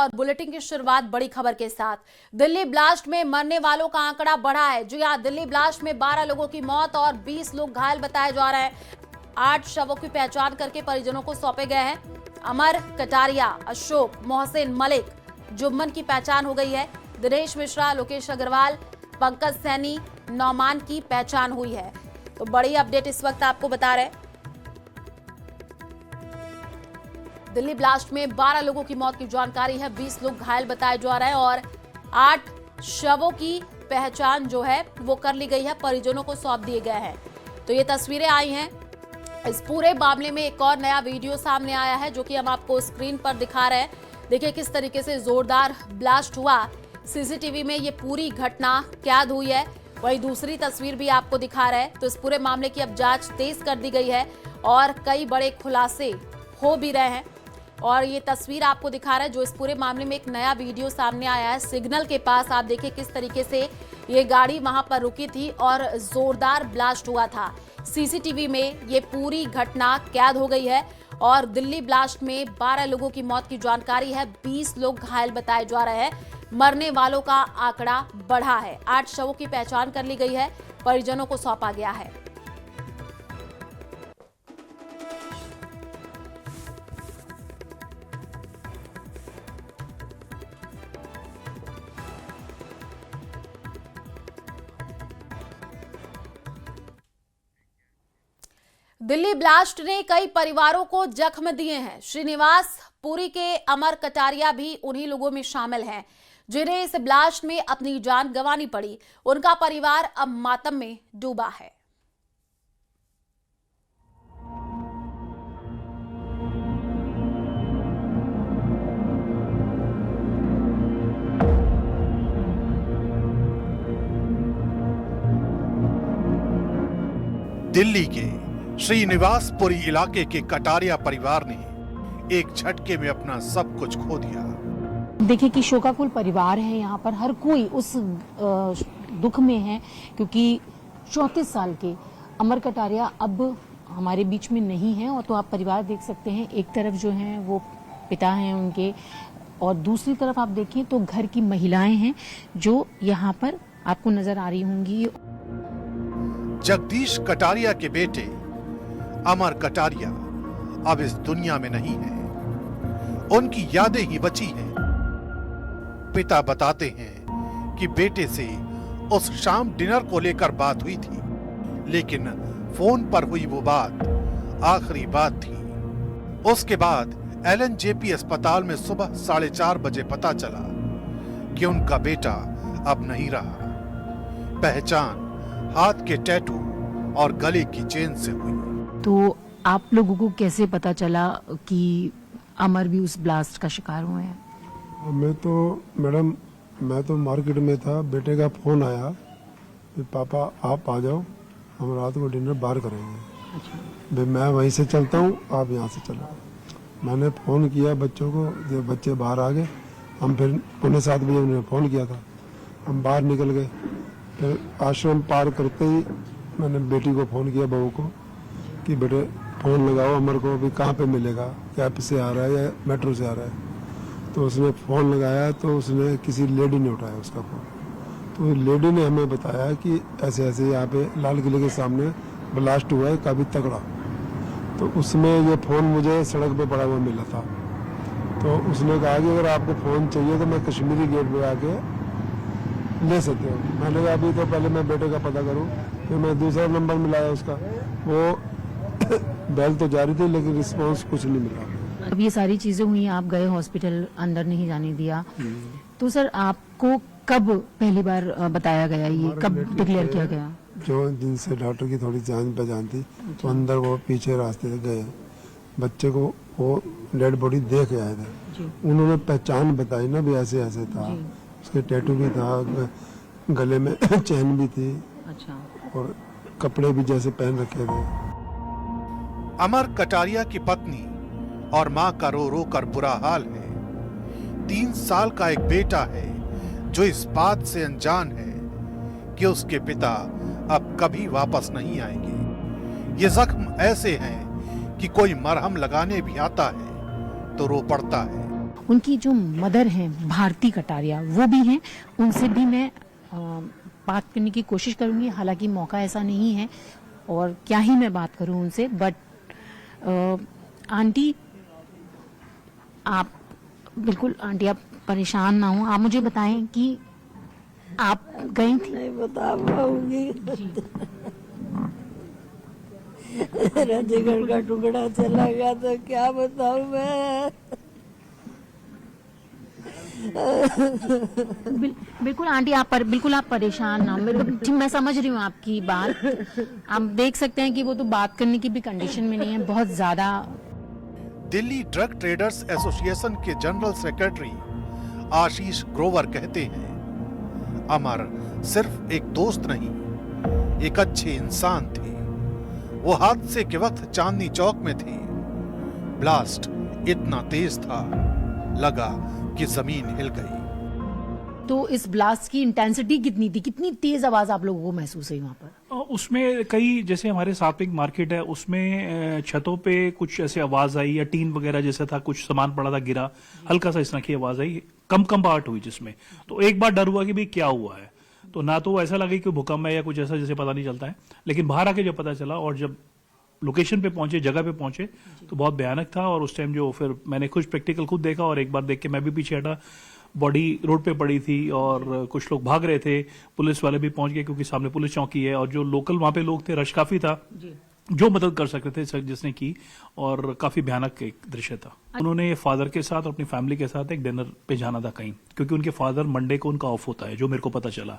और बुलेटिन की शुरुआत बड़ी खबर के साथ। दिल्ली ब्लास्ट में मरने वालों का आंकड़ा बढ़ा है। जी हां, दिल्ली ब्लास्ट में 12 लोगों की मौत और 20 लोग घायल बताए जा रहे हैं। 8 शवों की पहचान करके परिजनों को सौंपे गए हैं। अमर कटारिया, अशोक, मोहसिन, मलिक, जुम्मन की पहचान हो गई है। दिनेश मिश्रा, लोकेश अग्रवाल, पंकज सैनी, नौमान की पहचान हुई है। तो बड़ी अपडेट इस वक्त आपको बता रहे हैं। दिल्ली ब्लास्ट में 12 लोगों की मौत की जानकारी है, 20 लोग घायल बताए जा रहे हैं और 8 शवों की पहचान जो है वो कर ली गई है, परिजनों को सौंप दिए गए हैं। तो ये तस्वीरें आई हैं। इस पूरे मामले में एक और नया वीडियो सामने आया है जो कि हम आपको स्क्रीन पर दिखा रहे हैं। देखिए किस तरीके से जोरदार ब्लास्ट हुआ। सीसीटीवी में ये पूरी घटना कैद हुई है। वही दूसरी तस्वीर भी आपको दिखा रहे हैं। तो इस पूरे मामले की अब जांच तेज कर दी गई है और कई बड़े खुलासे हो भी रहे हैं। और ये तस्वीर आपको दिखा रहा है जो इस पूरे मामले में एक नया वीडियो सामने आया है। सिग्नल के पास आप देखिए किस तरीके से ये गाड़ी वहां पर रुकी थी और जोरदार ब्लास्ट हुआ था। सीसीटीवी में ये पूरी घटना कैद हो गई है और दिल्ली ब्लास्ट में 12 लोगों की मौत की जानकारी है, 20 लोग घायल बताए जा रहे हैं। मरने वालों का आंकड़ा बढ़ा है। 8 शवों की पहचान कर ली गई है, परिजनों को सौंपा गया है। दिल्ली ब्लास्ट ने कई परिवारों को जख्म दिए हैं। श्रीनिवास पुरी के अमर कटारिया भी उन्हीं लोगों में शामिल हैं जिन्हें इस ब्लास्ट में अपनी जान गंवानी पड़ी। उनका परिवार अब मातम में डूबा है। दिल्ली के श्रीनिवासपुरी इलाके के कटारिया परिवार ने एक झटके में अपना सब कुछ खो दिया। देखिए कि शोकाकुल परिवार है यहाँ पर, हर कोई उस दुख में है क्योंकि 34 साल के अमर कटारिया अब हमारे बीच में नहीं है। और तो आप परिवार देख सकते हैं, एक तरफ जो है वो पिता हैं उनके और दूसरी तरफ आप देखिए तो घर की महिलाएं हैं जो यहाँ पर आपको नजर आ रही होंगी। जगदीश कटारिया के बेटे अमर कटारिया अब इस दुनिया में नहीं है, उनकी यादें ही बची हैं। पिता बताते हैं कि बेटे से उस शाम डिनर को लेकर बात हुई थी, लेकिन फोन पर हुई वो बात आखिरी बात थी। उसके बाद LNJP अस्पताल में सुबह 4:30 बजे पता चला कि उनका बेटा अब नहीं रहा। पहचान हाथ के टैटू और गले की चेन से हुई। तो आप लोगों को कैसे पता चला कि अमर भी उस ब्लास्ट का शिकार हुए हैं? मैं तो मैडम मैं तो मार्केट में था, बेटे का फोन आया कि पापा आप आ जाओ, हम रात को डिनर बाहर करेंगे। अच्छा। मैं वहीं से चलता हूँ, आप यहाँ से चलो। मैंने फ़ोन किया बच्चों को, जब बच्चे बाहर आ गए, हम फिर 6:45 बजे उन्होंने फ़ोन किया था, हम बाहर निकल गए। फिर आश्रम पार करते ही मैंने बेटी को फ़ोन किया, बहू को, कि बेटे फ़ोन लगाओ अमर को, अभी कहाँ पे मिलेगा, कैब से आ रहा है या मेट्रो से आ रहा है। तो उसने फ़ोन लगाया तो उसने किसी लेडी ने उठाया उसका फ़ोन। तो लेडी ने हमें बताया कि ऐसे ऐसे यहाँ पे लाल किले के सामने ब्लास्ट हुआ है काफ़ी तगड़ा। तो उसमें ये फ़ोन मुझे सड़क पे पड़ा हुआ मिला था। तो उसने कहा कि अगर आपको फ़ोन चाहिए तो मैं कश्मीरी गेट पे आके ले सकते हो। मैंने कहा अभी तो पहले मैं बेटे का पता करूँ। फिर मैं दूसरा नंबर मिलाया उसका, वो बेल तो जारी थी लेकिन रिस्पॉन्स कुछ नहीं मिला। अब ये सारी चीजें हुई, आप गए हॉस्पिटल, अंदर नहीं जाने दिया। तो सर आपको कब पहली बार बताया गया, ये कब डिक्लेयर किया गया? जो जिनसे डॉक्टर की थोड़ी जान पहचान थी, तो अंदर वो पीछे रास्ते से गए, बच्चे को वो डेड बॉडी देख के आए थे। उन्होंने पहचान बताई ना भी ऐसे ऐसे था, उसके टैटू भी था, गले में चैन भी थी। अच्छा। और कपड़े भी जैसे पहन रखे थे। अमर कटारिया की पत्नी और मां का रो रो कर बुरा हाल है। 3 साल का एक बेटा है जो इस बात से अनजान है कि उसके पिता अब कभी वापस नहीं आएंगे। ये जख्म ऐसे हैं कि कोई मरहम लगाने भी आता है तो रो पड़ता है। उनकी जो मदर हैं भारती कटारिया वो भी हैं, उनसे भी मैं बात करने की कोशिश करूंगी। हालांकि मौका ऐसा नहीं है और क्या ही मैं बात करूं उनसे। बट आंटी आप बिल्कुल, आंटी आप परेशान ना हो, आप मुझे बताएं कि आप गई थी। नहीं बता पाऊंगी। मेरा जिगर का टुकड़ा चला गया तो क्या बताऊं मैं। बिल्कुल आंटी बिल्कुल आप परेशान ना हो। मैं समझ रही हूँ आपकी बात। आप देख सकते हैं कि वो तो बात करने की भी कंडीशन में नहीं है, बहुत ज्यादा। दिल्ली ड्रग ट्रेडर्स एसोसिएशन के जनरल सेक्रेटरी आशीष ग्रोवर कहते हैं, अमर सिर्फ एक दोस्त नहीं, एक अच्छे इंसान थे। वो हादसे के वक्त चांदनी चौक में थे। ब्लास्ट इतना तेज था, लगा कि जमीन हिल गई। तो इस ब्लास्ट की इंटेंसिटी कितनी थी, कितनी तेज आवाज आप लोगों को महसूस हुई वहां पर? उसमें कई, जैसे हमारे सात्विक मार्केट है, उसमें छतों पे कुछ ऐसे आवाज आई या टीन वगैरह जैसा था, कुछ सामान पड़ा था गिरा, हल्का सा इस तरह की आवाज आई, कंपाहट हुई जिसमें। तो एक बार डर हुआ कि भाई क्या हुआ है। तो ना तो ऐसा लगा कि भूकंप है या कुछ ऐसा, जैसे पता नहीं चलता है। लेकिन बाहर आके जब पता चला और जब लोकेशन पे पहुंचे, जगह पे पहुंचे, तो बहुत भयानक था। और उस टाइम जो फिर मैंने कुछ प्रैक्टिकल खुद देखा और एक बार देख के मैं भी पीछे हटा। बॉडी रोड पे पड़ी थी और कुछ लोग भाग रहे थे, पुलिस वाले भी पहुंच गए क्योंकि सामने पुलिस चौकी है। और जो लोकल वहां पे लोग थे, रश काफी था, जो मदद कर सकते थे जिसने की। और काफी भयानक एक दृश्य था। उन्होंने फादर के साथ और अपनी फैमिली के साथ एक डिनर पे जाना था कहीं, क्योंकि उनके फादर मंडे को उनका ऑफ होता है, जो मेरे को पता चला।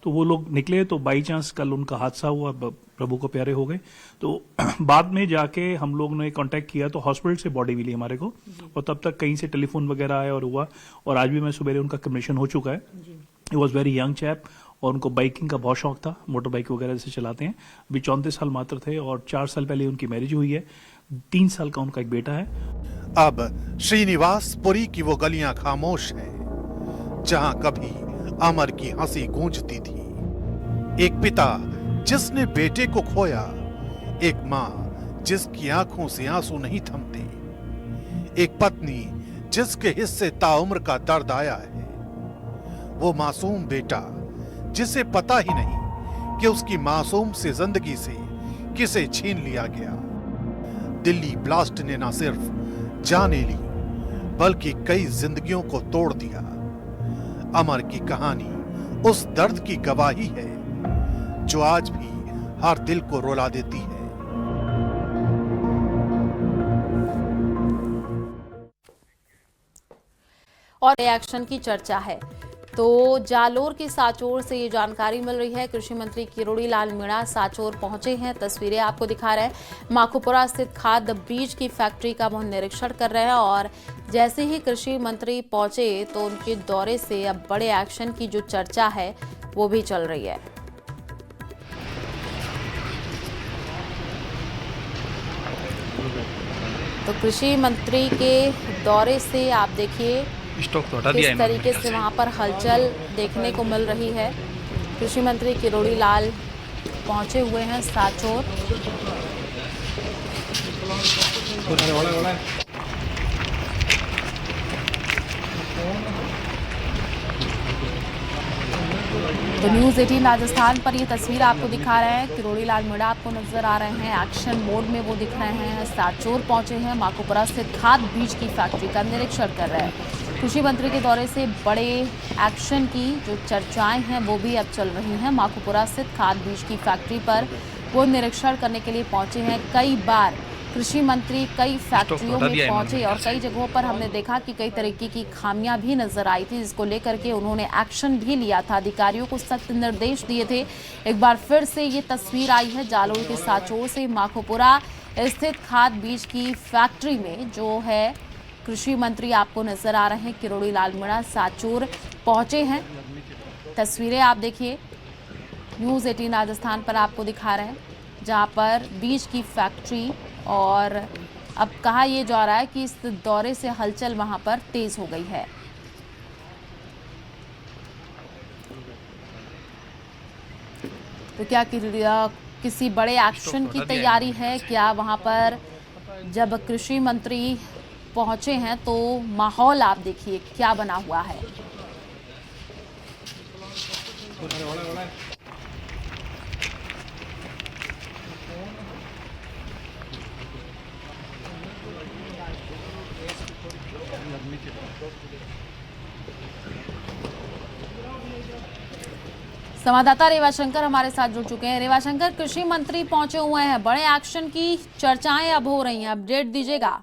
तो वो लोग निकले, तो बाई चांस कल उनका हादसा हुआ, प्रभु को प्यारे हो गए। तो बाद में जाके हम लोग ने कांटेक्ट किया तो हॉस्पिटल से बॉडी मिली हमारे को, और तब तक कहीं से टेलीफोन वगैरह आया और हुआ। और आज भी मैं सुबह उनका कमीशन हो चुका है। He was very young chap और उनको बाइकिंग का बहुत शौक था, मोटर बाइक वगैरह से चलाते हैं। अभी 34 साल मात्र थे और 4 साल पहले उनकी मैरिज हुई है। 3 साल का उनका एक बेटा है। अब श्रीनिवासपुरी की वो गलियां खामोश हैं, जहां कभी अमर की हंसी गूंजती थी। एक पिता जिसने बेटे को खोया, एक माँ जिसकी आंखों से आंसू नहीं थमते, एक पत्नी जिसके हिस्से ताउम्र का दर्द आया है, वो मासूम बेटा जिसे पता ही नहीं कि उसकी मासूम से जिंदगी से किसे छीन लिया गया। दिल्ली ब्लास्ट ने न सिर्फ जाने ली, बल्कि कई जिंदगियों को तोड़ दिया। अमर की कहानी उस दर्द की गवाही है जो आज भी हर दिल को रुला देती है। और एक्शन की चर्चा है, तो जालोर के साचोर से ये जानकारी मिल रही है। कृषि मंत्री किरोड़ी लाल मीणा साचोर पहुंचे हैं। तस्वीरें आपको दिखा रहे हैं। माखोपुरा स्थित खाद बीज की फैक्ट्री का वो निरीक्षण कर रहे हैं। और जैसे ही कृषि मंत्री पहुंचे तो उनके दौरे से अब बड़े एक्शन की जो चर्चा है वो भी चल रही है। तो कृषि मंत्री के दौरे से आप देखिए किस तरीके से वहां पर हलचल देखने को मिल रही है। कृषि मंत्री किरोड़ी लाल पहुंचे हुए हैं साचोर। तो न्यूज़ 18 राजस्थान पर ये तस्वीर आपको दिखा रहे हैं। किरोड़ी लाल मीणा आपको नजर आ रहे हैं, एक्शन मोड में वो दिख रहे हैं। साचोर पहुंचे हैं, माखोपुरा स्थित खाद बीज की फैक्ट्री का निरीक्षण कर रहे हैं। कृषि मंत्री के दौरे से बड़े एक्शन की जो चर्चाएं हैं वो भी अब चल रही हैं। माखोपुरा स्थित खाद बीज की फैक्ट्री पर वो निरीक्षण करने के लिए पहुंचे हैं। कई बार कृषि मंत्री कई फैक्ट्रियों में पहुंचे और कई जगहों पर हमने देखा कि कई तरीके की खामियां भी नजर आई थी, जिसको लेकर के उन्होंने एक्शन भी लिया था, अधिकारियों को सख्त निर्देश दिए थे। एक बार फिर से ये तस्वीर आई है जालोर के साचोर से। माखोपुरा स्थित खाद बीज की फैक्ट्री में जो है कृषि मंत्री आपको नजर आ रहे हैं, किरोड़ी लाल मीणा साचोर पहुंचे हैं। तस्वीरें आप देखिए, न्यूज़ 18 राजस्थान पर आपको दिखा रहे हैं, जहां पर बीज की फैक्ट्री। और अब कहा यह जा रहा है कि इस दौरे से हलचल वहां पर तेज हो गई है। तो क्या किसी बड़े एक्शन की तैयारी है क्या वहां पर? जब कृषि मंत्री पहुंचे हैं तो माहौल आप देखिए क्या बना हुआ है। संवाददाता रेवाशंकर हमारे साथ जुड़ चुके हैं। रेवाशंकर, कृषि मंत्री पहुंचे हुए हैं, बड़े एक्शन की चर्चाएं अब हो रही हैं, अपडेट दीजिएगा।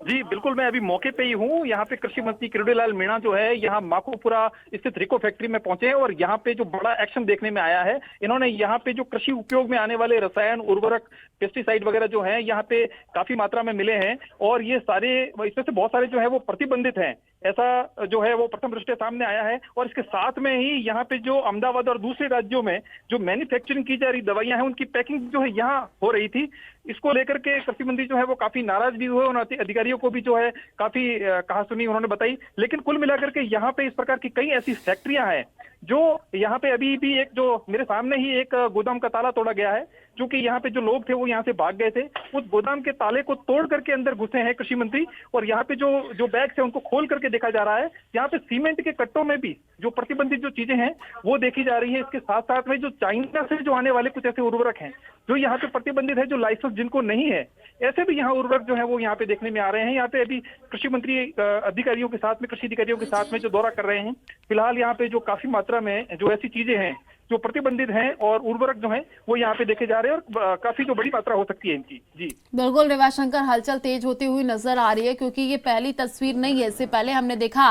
जी बिल्कुल, मैं अभी मौके पे ही हूँ। यहाँ पे कृषि मंत्री किरोड़ीलाल मीणा जो है यहाँ माखोपुरा स्थित रिको फैक्ट्री में पहुंचे हैं और यहाँ पे जो बड़ा एक्शन देखने में आया है, इन्होंने यहाँ पे जो कृषि उपयोग में आने वाले रसायन, उर्वरक, पेस्टिसाइड वगैरह जो है यहाँ पे काफी मात्रा में मिले हैं और ये सारे, इसमें से बहुत सारे जो है वो प्रतिबंधित हैं, ऐसा जो है वो प्रथम दृष्टया सामने आया है। और इसके साथ में ही यहाँ पे जो अहमदाबाद और दूसरे राज्यों में जो मैन्युफैक्चरिंग की जा रही दवाइयां हैं, उनकी पैकिंग जो है यहाँ हो रही थी, इसको लेकर के कृषि मंत्री जो है वो काफी नाराज भी हुए। उन्होंने अधिकारियों को भी जो है काफी कहा सुनी उन्होंने बताई। लेकिन कुल मिलाकर के यहाँ पे इस प्रकार की कई ऐसी फैक्ट्रियां हैं जो यहाँ पे अभी भी, एक जो मेरे सामने ही एक गोदाम का ताला तोड़ा गया है, क्योंकि यहाँ पे जो लोग थे वो यहाँ से भाग गए थे। उस गोदाम के ताले को तोड़ करके अंदर घुसे हैं कृषि मंत्री और यहाँ पे जो बैग्स है उनको खोल करके देखा जा रहा है। यहाँ पे सीमेंट के कट्टों में भी जो प्रतिबंधित जो चीजें हैं वो देखी जा रही है। इसके साथ साथ में जो चाइना से जो आने वाले कुछ ऐसे उर्वरक हैं जो यहाँ पे प्रतिबंधित है, जो लाइसेंस जिनको नहीं है, ऐसे भी यहाँ उर्वरक जो है वो यहाँ पे देखने में आ रहे हैं। यहाँ पे अभी कृषि मंत्री अधिकारियों के साथ में, कृषि अधिकारियों के साथ में जो दौरा कर रहे हैं, फिलहाल यहाँ पे जो काफी मात्रा में जो ऐसी चीजें हैं जो प्रतिबंधित हैं और उर्वरक जो हैं वो यहाँ पे देखे जा रहे हैं और काफी जो बड़ी मात्रा हो सकती है इनकी। जी बिल्कुल रेवाशंकर, हलचल तेज होती हुई नजर आ रही है क्योंकि ये पहली तस्वीर नहीं है। इससे पहले हमने देखा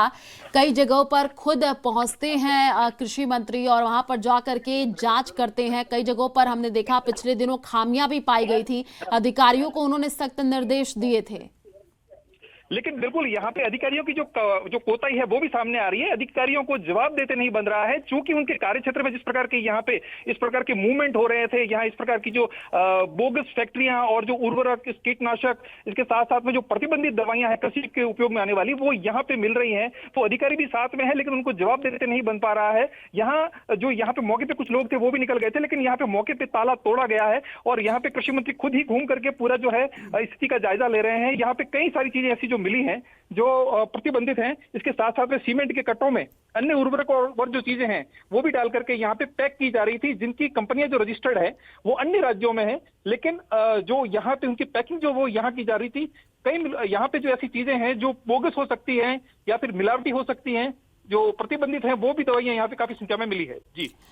कई जगहों पर खुद पहुंचते हैं कृषि मंत्री और वहां पर जा करके जांच करते हैं। कई जगहों पर हमने देखा पिछले दिनों खामियां भी पाई गई थी, अधिकारियों को उन्होंने सख्त निर्देश दिए थे। लेकिन बिल्कुल यहाँ पे अधिकारियों की जो कोताही है वो भी सामने आ रही है। अधिकारियों को जवाब देते नहीं बन रहा है, चूंकि उनके कार्य क्षेत्र में जिस प्रकार के यहाँ पे इस प्रकार के मूवमेंट हो रहे थे, यहाँ इस प्रकार की जो बोगस फैक्ट्रियां और जो उर्वरक, कीटनाशक, इसके साथ साथ में जो प्रतिबंधित दवाइयां हैं कृषि के उपयोग में आने वाली, वो यहाँ पे मिल रही है। तो अधिकारी भी साथ में है लेकिन उनको जवाब देते नहीं बन पा रहा है। यहाँ पे मौके पे कुछ लोग थे वो भी निकल गए थे, लेकिन यहाँ पे मौके पे ताला तोड़ा गया है और यहाँ पे कृषि मंत्री खुद ही घूम करके पूरा जो है स्थिति का जायजा ले रहे हैं। यहाँ पे कई सारी चीजें ऐसी जो मिली हैं जो प्रतिबंधित हैं। इसके साथ साथ में सीमेंट के कट्टों में अन्य उर्वरक और जो चीजें हैं वो भी डाल करके यहाँ पे पैक की जा रही थी, जिनकी कंपनियां जो रजिस्टर्ड है वो अन्य राज्यों में है, लेकिन जो यहाँ पे उनकी पैकिंग जो वो यहाँ की जा रही थी, कई यहाँ पे जो ऐसी चीजें हैं जो बोगस हो सकती हैं या फिर मिलावटी हो सकती हैं, जो प्रतिबंधित हैं, वो भी दवाइयां यहाँ पे काफी संख्या में मिली है। जी